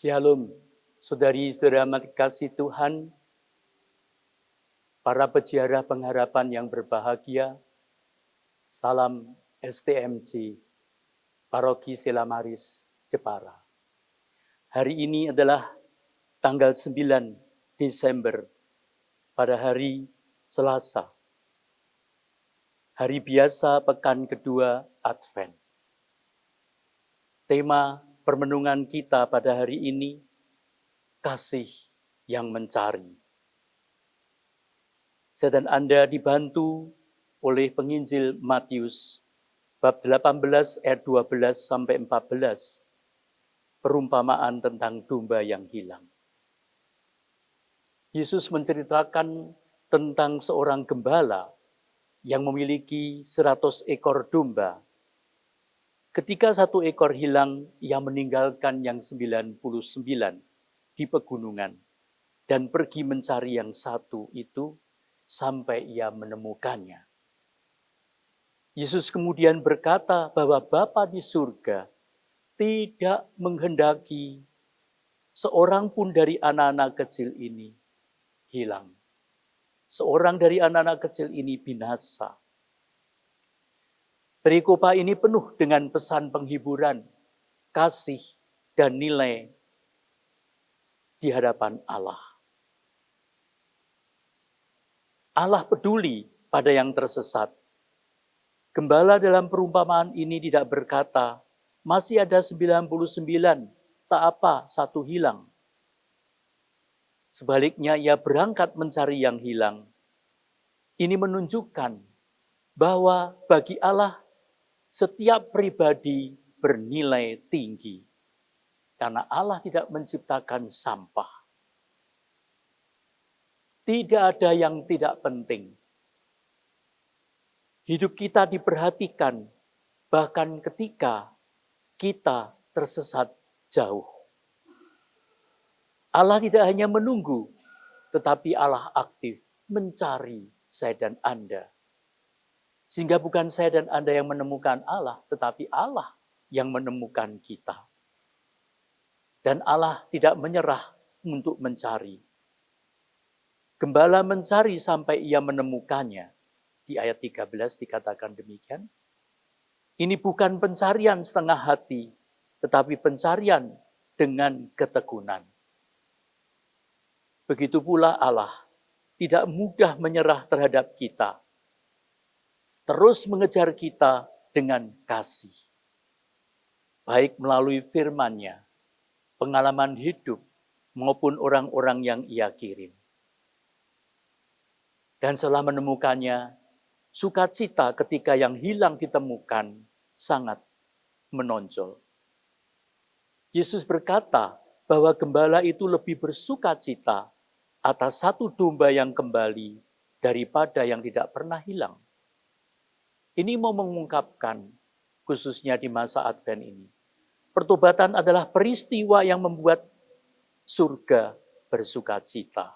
Shalom, saudari-saudara kasih Tuhan, para peziarah pengharapan yang berbahagia, salam STMJ, Paroki Selamaris, Jepara. Hari ini adalah tanggal 9 Desember, pada hari Selasa, hari biasa pekan kedua Advent. Tema permenungan kita pada hari ini, kasih yang mencari. Saya dan Anda dibantu oleh penginjil Matius, bab 18 ayat 12 sampai 14, perumpamaan tentang domba yang hilang. Yesus menceritakan tentang seorang gembala yang memiliki 100 ekor domba. Ketika satu ekor hilang, ia meninggalkan yang 99 di pegunungan dan pergi mencari yang satu itu sampai ia menemukannya. Yesus kemudian berkata bahwa Bapa di surga tidak menghendaki seorang pun dari anak-anak kecil ini hilang. Seorang dari anak-anak kecil ini binasa. Perikopa ini penuh dengan pesan penghiburan, kasih, dan nilai di hadapan Allah. Allah peduli pada yang tersesat. Gembala dalam perumpamaan ini tidak berkata, masih ada 99, tak apa, satu hilang. Sebaliknya ia berangkat mencari yang hilang. Ini menunjukkan bahwa bagi Allah setiap pribadi bernilai tinggi. Karena Allah tidak menciptakan sampah. Tidak ada yang tidak penting. Hidup kita diperhatikan bahkan ketika kita tersesat jauh. Allah tidak hanya menunggu, tetapi Allah aktif mencari saya dan Anda. Sehingga bukan saya dan Anda yang menemukan Allah, tetapi Allah yang menemukan kita. Dan Allah tidak menyerah untuk mencari. Gembala mencari sampai ia menemukannya. Di ayat 13 dikatakan demikian. Ini bukan pencarian setengah hati, tetapi pencarian dengan ketekunan. Begitu pula Allah tidak mudah menyerah terhadap kita. Terus mengejar kita dengan kasih. Baik melalui firman-Nya, pengalaman hidup, maupun orang-orang yang Ia kirim. Dan setelah menemukannya, sukacita ketika yang hilang ditemukan sangat menonjol. Yesus berkata bahwa gembala itu lebih bersukacita atas satu domba yang kembali daripada yang tidak pernah hilang. Ini mau mengungkapkan, khususnya di masa Advent ini, pertobatan adalah peristiwa yang membuat surga bersukacita.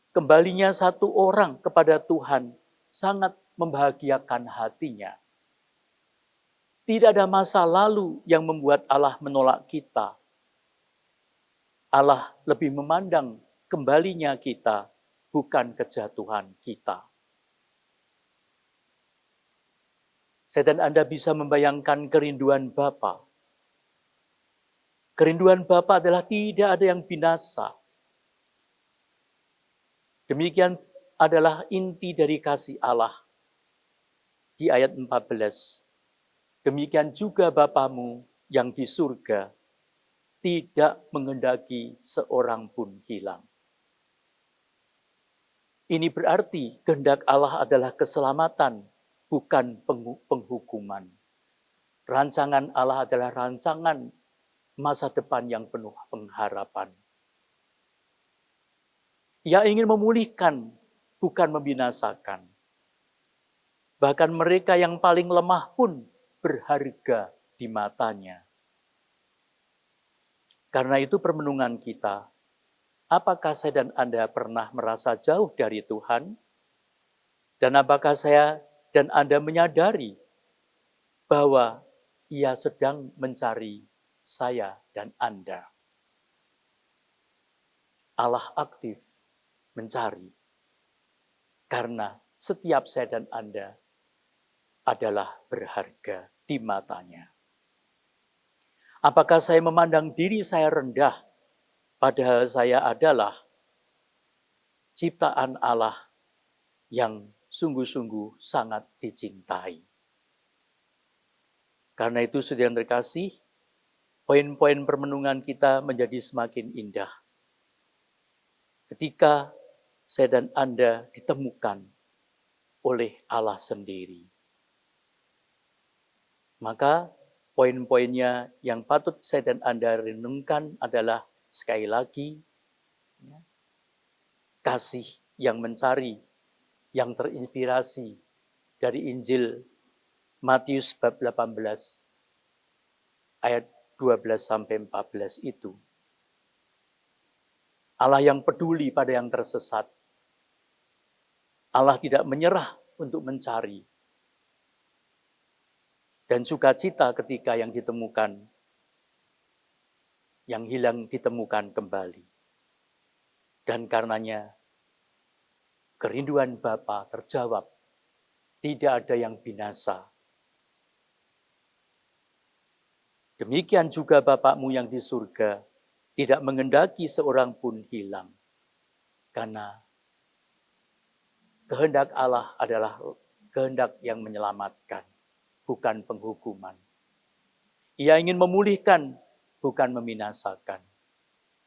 Kembalinya satu orang kepada Tuhan sangat membahagiakan hatinya. Tidak ada masa lalu yang membuat Allah menolak kita. Allah lebih memandang kembalinya kita, bukan kejatuhan kita. Saya dan Anda bisa membayangkan kerinduan Bapa. Kerinduan Bapa adalah tidak ada yang binasa. Demikian adalah inti dari kasih Allah. Di ayat 14. Demikian juga Bapamu yang di surga tidak menghendaki seorang pun hilang. Ini berarti kehendak Allah adalah keselamatan, bukan penghukuman. Rancangan Allah adalah rancangan masa depan yang penuh pengharapan. Ia ingin memulihkan, bukan membinasakan. Bahkan mereka yang paling lemah pun berharga di matanya. Karena itu permenungan kita, apakah saya dan Anda pernah merasa jauh dari Tuhan? Dan apakah saya dan Anda menyadari bahwa Ia sedang mencari saya dan Anda? Allah aktif mencari. Karena setiap saya dan Anda adalah berharga di matanya. Apakah saya memandang diri saya rendah, padahal saya adalah ciptaan Allah yang sungguh-sungguh sangat dicintai. Karena itu, saudara yang terkasih, poin-poin permenungan kita menjadi semakin indah. Ketika saya dan Anda ditemukan oleh Allah sendiri. Maka poin-poinnya yang patut saya dan Anda renungkan adalah sekali lagi, kasih yang mencari, yang terinspirasi dari Injil Matius bab 18 ayat 12-14 itu. Allah yang peduli pada yang tersesat. Allah tidak menyerah untuk mencari. Dan sukacita ketika yang ditemukan, yang hilang ditemukan kembali. Dan karenanya, kerinduan Bapa terjawab. Tidak ada yang binasa. Demikian juga Bapakmu yang di surga tidak mengendaki seorang pun hilang. Karena kehendak Allah adalah kehendak yang menyelamatkan, bukan penghukuman. Ia ingin memulihkan, bukan membinasakan.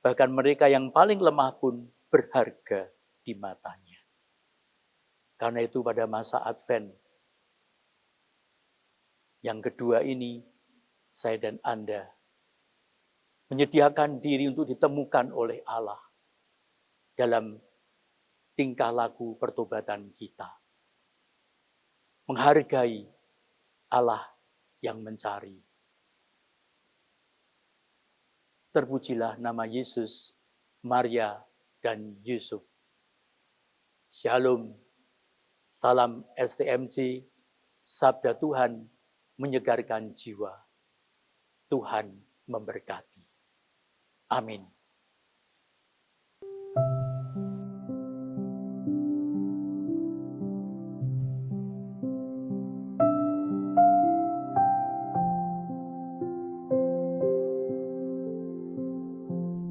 Bahkan mereka yang paling lemah pun berharga di matanya. Karena itu pada masa Advent yang kedua ini, saya dan Anda menyediakan diri untuk ditemukan oleh Allah dalam tingkah laku pertobatan kita. Menghargai Allah yang mencari. Terpujilah nama Yesus, Maria, dan Yusuf. Shalom, salam STMJ, sabda Tuhan menyegarkan jiwa. Tuhan memberkati. Amin.